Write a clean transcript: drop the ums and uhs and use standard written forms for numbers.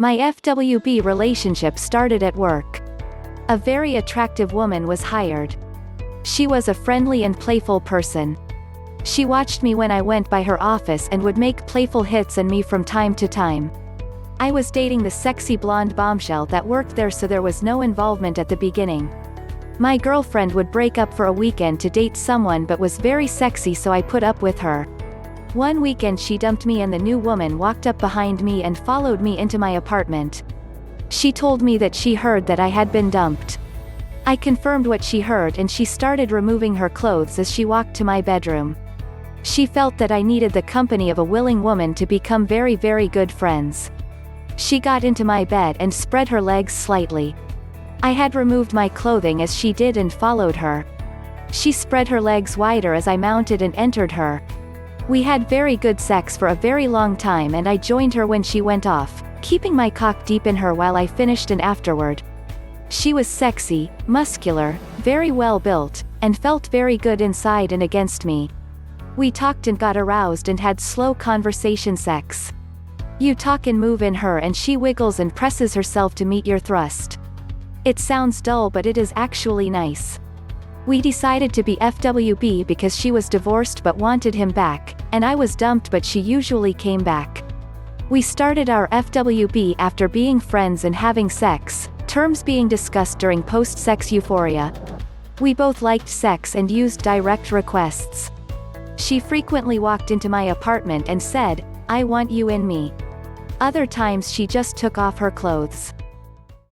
My FWB relationship started at work. A very attractive woman was hired. She was a friendly and playful person. She watched me when I went by her office and would make playful hits on me from time to time. I was dating the sexy blonde bombshell that worked there, so there was no involvement at the beginning. My girlfriend would break up for a weekend to date someone but was very sexy, so I put up with her. One weekend she dumped me and the new woman walked up behind me and followed me into my apartment. She told me that she heard that I had been dumped. I confirmed what she heard and she started removing her clothes as she walked to my bedroom. She felt that I needed the company of a willing woman to become very, very good friends. She got into my bed and spread her legs slightly. I had removed my clothing as she did and followed her. She spread her legs wider as I mounted and entered her. We had very good sex for a very long time and I joined her when she went off, keeping my cock deep in her while I finished and afterward. She was sexy, muscular, very well built, and felt very good inside and against me. We talked and got aroused and had slow conversation sex. You talk and move in her and she wiggles and presses herself to meet your thrust. It sounds dull but it is actually nice. We decided to be FWB because she was divorced but wanted him back, and I was dumped but she usually came back. We started our FWB after being friends and having sex, terms being discussed during post-sex euphoria. We both liked sex and used direct requests. She frequently walked into my apartment and said, "I want you in me." Other times she just took off her clothes.